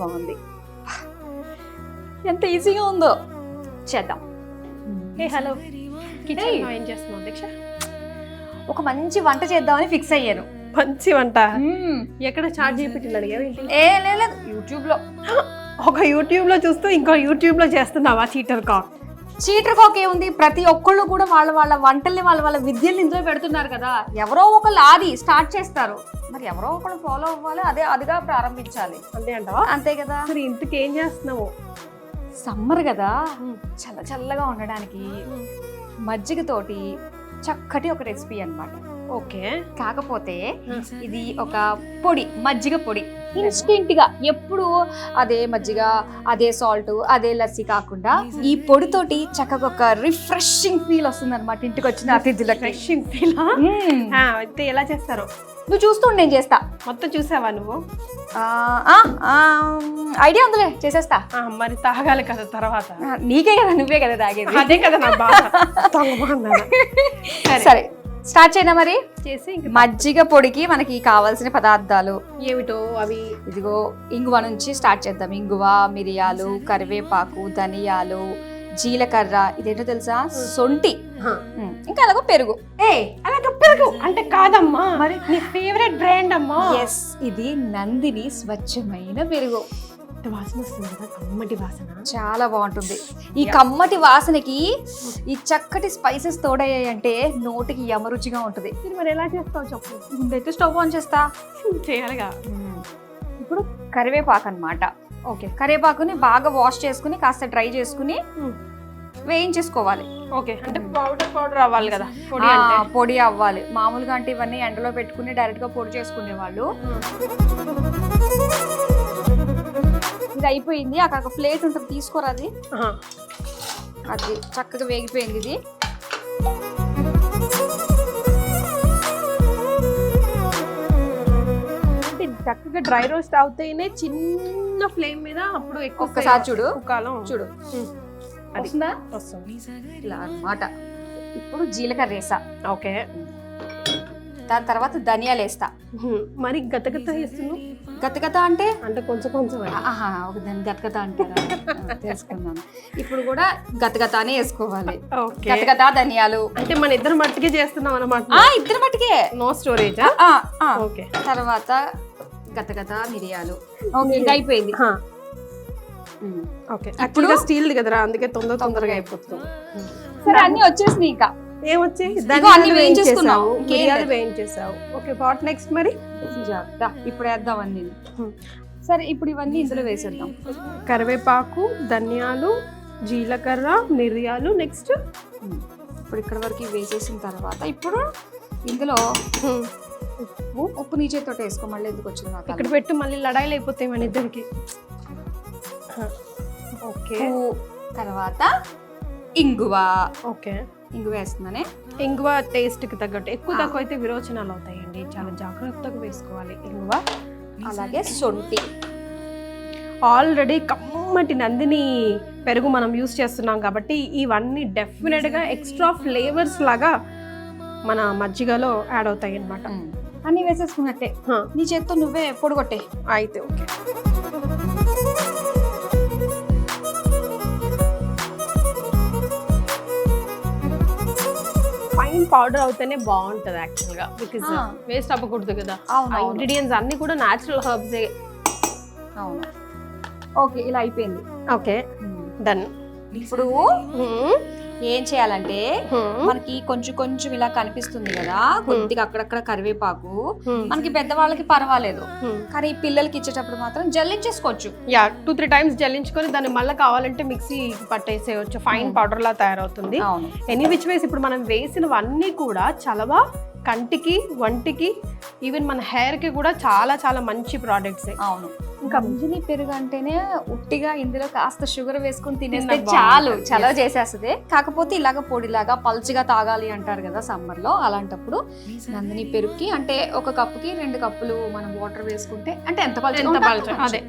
బాగుంది. ఎంత ఈజీగా ఉందో. చేద్దాం. హలో, కిచెన్ ఏం చేస్తున్నావు దీక్ష? ఒక మంచి వంట చేద్దామని ఫిక్స్ అయ్యాను. మంచి వంట ఎక్కడ చాట్ జీపీటీ అడిగావు? లేదు, యూట్యూబ్లో. ఒక యూట్యూబ్లో చూస్తూ ఇంకో యూట్యూబ్లో చేస్తున్నావా? చీటర్ కాక్ ఏముంది, ప్రతి ఒక్కళ్ళు కూడా వాళ్ళ వాళ్ళ వంటల్ని వాళ్ళ విద్యల్ని ఇందులో పెడుతున్నారు కదా. ఎవరో ఒకళ్ళు ఆది స్టార్ట్ చేస్తారు, మరి ఎవరో ఒకళ్ళు ఫాలో అవ్వాలి, అదిగా ప్రారంభించాలి. అంతే అంటావా? అంతే కదా. మరి ఇంతకు ఏం చేస్తున్నావు? సమ్మర్ కదా, చల్లగా ఉండడానికి మజ్జిగతోటి చక్కటి ఒక రెసిపీ అన్నమాట. ఓకే, కాకపోతే ఇది ఒక పొడి, మజ్జిగ పొడి. ఇన్స్టెంట్ గా ఎప్పుడు అదే మజ్జిగ, అదే సాల్ట్, అదే లస్సీ కాకుండా ఈ పొడితోటి చక్కగా ఒక రిఫ్రెషింగ్ ఫీల్ వస్తుంది అనమాట ఇంటికి వచ్చిన అతిథులకి. రిఫ్రెషింగ్ ఫీల్ అయితే ఎలా చేస్తారు? నువ్వు చూస్తుండే, నేను చేస్తా. మొత్తం చూసావా నువ్వు? ఐడియా ఉందిలే, చేసేస్తా. మరి తాగాలి కదా తర్వాత. నీకే కదా, నువ్వే కదా తాగేది. అదే కదా నా బాధ. సరే, స్టార్ట్ చేయనా మరి? చేసి మజ్జిగ పొడికి మనకి కావాల్సిన పదార్థాలు ఏమిటో అవి ఇదిగో. ఇంగువ నుంచి స్టార్ట్ చేద్దాం. ఇంగువ, మిరియాలు, కరివేపాకు, ధనియాలు, జీలకర్ర, ఇదేంటో తెలుసా, సొంటి, ఇంకా అలాగో పెరుగు. అలాగే పెరుగు అంటే కాదమ్మా, మరి నీ ఫేవరెట్ బ్రాండ్ అమ్మా. ఎస్, ఇది నందిని స్వచ్ఛమైన పెరుగు. వాసన వస్తుంది కదా, కమ్మటి వాసన, చాలా బాగుంటుంది. ఈ కమ్మటి వాసనకి ఈ చక్కటి స్పైసెస్ తోడయ్యాయంటే నోటికి యమరుచిగా ఉంటుంది. మరి ఎలా చేస్తావు చెప్పు? ముందైతే స్టవ్ ఆన్ చేస్తా. చేయాలిగా. ఇప్పుడు కరివేపాకు అన్నమాట. ఓకే, కరివేపాకుని బాగా వాష్ చేసుకుని కాస్త డ్రై చేసుకుని వేయించేసుకోవాలి. ఓకే, అంటే పౌడర్ అవ్వాలి కదా, పొడి అవ్వాలి. మామూలుగా అంటే ఇవన్నీ ఎండలో పెట్టుకుని డైరెక్ట్ గా పొడి చేసుకునే వాళ్ళు. ఇది అయిపోయింది. అక్కడ ప్లేట్ ఉంటుంది, తీసుకోరా. అది చక్కగా వేగిపోయింది. ఇది చక్కగా డ్రై రోస్ట్ అవుతాయినే చిన్న ఫ్లేమ్ మీద. అప్పుడు ఒక్కసారి చూడు, చూడు అది వస్తుంది ఇలా అన్నమాట. ఇప్పుడు జీలకర్ర వేసా. ఓకే, దాని తర్వాత ధనియాలు వేస్తా. మరి గతగత వేస్తున్నావు? గతగత అంటే కొంచెం ఒక దాన్ని గతగత అంటారా? తెలుసుకున్నాను. ఇప్పుడు కూడా గతగతానే వేసుకోవాలి. గతగత ధనియాలు అంటే మన ఇద్దరు మట్టుకే చేస్తున్నాం అన్నమాట. ఇద్దరు మట్టుకే, నో స్టోరేజ్. ఓకే, తర్వాత గతగత మిరియాలు. ఓకే, ఇది అయిపోయింది. ఓకే, యాక్చువల్గా స్టీల్ కదరా, అందుకే తొందరగా అయిపోతుంది. సరే, అన్ని వచ్చేసినాయి. ఇంకా ఏమొచ్చాయి? వేయించేసావు. ఓకే, వాట్ నెక్స్ట్ మరి? ఇప్పుడు వేద్దాం అన్ని. సరే, ఇప్పుడు ఇవన్నీ ఇందులో వేసేద్దాం. కరివేపాకు, ధనియాలు, జీలకర్ర, మిరియాలు. నెక్స్ట్ ఇప్పుడు ఇక్కడ వరకు వేసేసిన తర్వాత ఇప్పుడు ఇందులో ఉప్పు నీ చేతితో వేసుకో. మళ్ళీ ఎందుకు వచ్చింది ఇక్కడ పెట్టు, మళ్ళీ లడాయిలు అయిపోతాయి మన ఇద్దరికి. ఓకే, తర్వాత ఇంగువ. ఓకే, ఇంగువ వేస్తున్నానే. ఇంగువ టేస్ట్ కి తగ్గట్టు ఎక్కువ తక్కువ అయితే విరోచనాలు అవుతాయండి, చాలా జాగ్రత్తగా వేసుకోవాలి ఇంగువ. అలాగే సొంటి. ఆల్రెడీ కమ్మటి నందిని పెరుగు మనం యూస్ చేస్తున్నాం కాబట్టి ఇవన్నీ డెఫినెట్గా ఎక్స్ట్రా ఫ్లేవర్స్ లాగా మన మజ్జిగలో యాడ్ అవుతాయి అన్నమాట. అన్ని వేసేసుకున్నట్టే, నీ చేత్తో నువ్వే పొడిగొట్టే. అయితే ఓకే. ఫైన్ పౌడర్ అవుతేనే బాగుంటది యాక్చువల్ గా, బికాజ్ వేస్ట్ అవ్వకూడదు కదా. ఇంగ్రీడియంట్స్ అన్ని కూడా న్యాచురల్ హర్బ్స్. అవును. ఓకే, ఇలా అయిపోయింది. Okay, done. ఇప్పుడు ఏం చేయాలంటే మనకి కొంచెం ఇలా కనిపిస్తుంది కదా, కొద్దిగా అక్కడక్కడ కరివేపాకు. మనకి పెద్దవాళ్ళకి పర్వాలేదు, కానీ పిల్లలకి ఇచ్చేటప్పుడు మాత్రం జల్లించేసుకోవచ్చు. 2-3 టైమ్స్ జల్లించుకొని దాన్ని మళ్ళీ కావాలంటే మిక్సీ పట్టేసేయచ్చు. ఫైన్ పౌడర్ లా తయారవుతుంది. ఎనీ విచ్ వేస్ ఇప్పుడు మనం వేసినవన్నీ కూడా చలవా, కంటికి, వంటికి, ఈవెన్ మన హెయిర్ కి కూడా చాలా చాలా మంచి ప్రోడక్ట్స్. అవును. ఇంకా నందిని పెరుగు అంటేనే ఉట్టిగా ఇందులో కాస్త షుగర్ వేసుకుని తినేస్తే చాలు, చలవ చేసేస్తుంది. కాకపోతే ఇలాగ పొడిలాగా పల్చగా తాగాలి అంటారు కదా సమ్మర్ లో. అలాంటప్పుడు నందిని పెరుగుకి అంటే 1 కప్పుకి 2 కప్పులు మనం వాటర్ వేసుకుంటే, అంటే ఎంత పల్చగా, అదే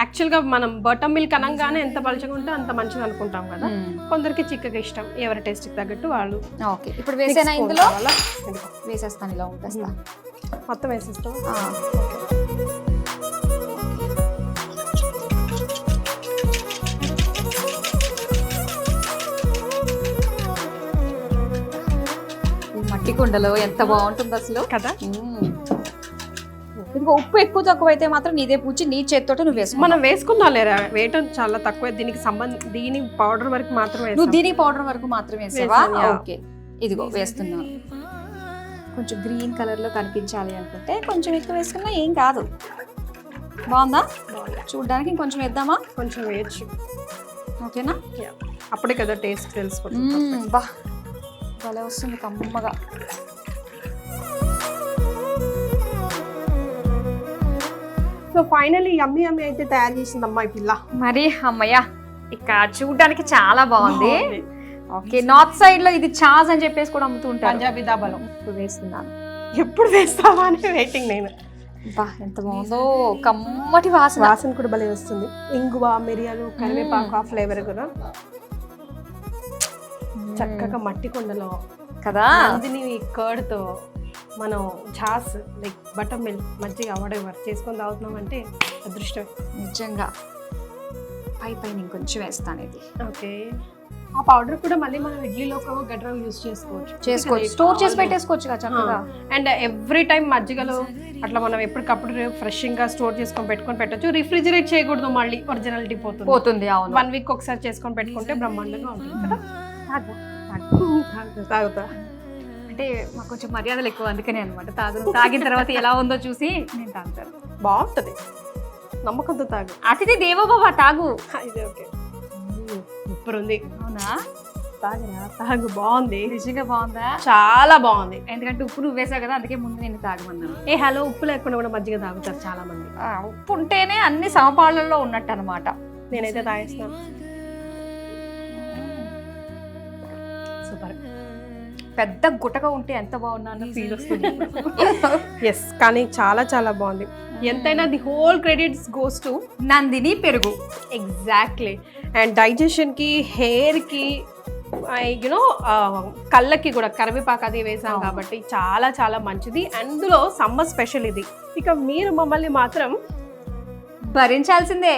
యాక్చువల్గా మనం బటర్ మిల్క్ అనగానే ఎంత పలుచగా ఉంటే అంత మంచిది అనుకుంటాం కదా. కొందరికి చిక్కగా ఇష్టం, ఎవరి టేస్ట్కి తగ్గట్టు వాళ్ళు. ఓకే, ఇప్పుడు వేసేనా? ఇందులో వేసేస్తాను, ఇలా ఉంటేస్తా. మొత్తం వేసేస్తాం. కుండలో ఎంత బాగుంటుంది అసలు కదా. ఇదిగో ఉప్పు ఎక్కువ తక్కువ అయితే మాత్రం నీదే పూచి నీ చేతితో నువ్వు వేసుకో. మనం వేసుకుందాం లేరా, వేయటం చాలా తక్కువ. దీని పౌడర్ వరకు మాత్రమే నువ్వు దీని పౌడర్ వరకు మాత్రమే వేసావా? వేసాను, యా. ఓకే ఇదిగో వేస్తున్నాను. కొంచెం గ్రీన్ కలర్ లో కనిపించాలి అనుకుంటే కొంచెం ఎక్కువ వేసుకున్నా ఏం కాదు. బాగుందా? చూడడానికి ఇంకొంచెం వేద్దామా? కొంచెం వేయచ్చు. ఓకేనా? అప్పుడే కదా టేస్ట్ తెలిసిపోతుంది. బా భలే వస్తుంది కమ్మగా. సో ఫైనల్లీ యమ్మీ యమ్మీ అయితే తయారు చేసిందమ్మా ఈ పిల్ల. మరి అమ్మయ్య ఇక చూడడానికి చాలా బాగుంది. ఓకే, నార్త్ సైడ్ లో ఇది చాజ్ అని చెప్పేసి కూడా అమ్ముతూ ఉంటారు. పంజాబీ దాబాలో ఇప్పుడు వేస్తున్నాను. ఎప్పుడు వేస్తావా అని వెయిటింగ్ నేను. బా ఎంత బాగుందో, కమ్మటి వాసన. వాసన కూడా భలే వస్తుంది. ఇంగువ, మిరియాలు, కరివేపాకు ఆ ఫ్లేవర్ కూడా చక్కగా మట్టి కుండలో కదా. నందిని కర్డ్ తో మనం ఛాస్ లైక్ బటర్ మిల్క్ మజ్జిగ వాడేవారు చేసుకొని తాగుతున్నాం అంటే అదృష్టమే నిజంగా. పైన ఇంకొంచెం వేస్తాను ఇది. ఓకే, ఆ పౌడర్ కూడా మళ్ళీ మనం ఇడ్లీలో గడ్ర యూజ్ చేసుకోవచ్చు. స్టోర్ చేసి పెట్టేసుకోవచ్చు చక్కగా. అండ్ ఎవ్రీ టైం మజ్జిగలో అట్లా మనం ఎప్పటికప్పుడు ఫ్రెష్ గా స్టోర్ చేసుకొని పెట్టుకొని పెట్టచ్చు. రిఫ్రిజిరేట్ చేయకూడదు, మళ్ళీ ఒరిజినాలిటీ పోతుంది. అవును. 1 వీక్ ఒకసారి చేసుకొని పెట్టుకుంటే బ్రహ్మాండంగా ఉంటుంది కదా. తాగుతా అంటే మాకు కొంచెం మర్యాదలు ఎక్కువ, అందుకనే అనమాట. తాగిన తర్వాత ఎలా ఉందో చూసి నేను తాగుతాను. బాగుంటది, నమ్మకంతో తాగు. అతిథి దేవోభవ, తాగు. ఇది ఓకే, సూపర్ ఉంది. అవునా? తాగరా, తాగు. బాగుంది, నిజంగా బాగుందా? చాలా బాగుంది. ఎందుకంటే ఉప్పు నువ్వు వేసావు కదా, అందుకే ముందు నేను తాగమన్నాను. హలో, ఉప్పు లేకుండా కూడా మజ్జిగ తాగుతారు చాలా మంది. ఉప్పు ఉంటేనే అన్ని సమపాళ్ళల్లో ఉన్నట్టు అనమాట. నేనైతే తాగేస్తాను. సూపర్. పెద్ద గుటక ఉంటే ఎంత బాగున్నా ఫీల్ వస్తుంది. ఎస్, కానీ చాలా చాలా బాగుంది. ఎంతైనా the whole credits goes to Nandini పెరుగు. ఎగ్జాక్ట్లీ. అండ్ డైజెషన్కి, హెయిర్కి, యూనో కళ్ళకి కూడా కరివేపాకు అది వేసాం కాబట్టి చాలా చాలా మంచిది. అందులో సమ్మర్ స్పెషల్ ఇది. ఇక మీరు మమ్మల్ని మాత్రం భరించాల్సిందే.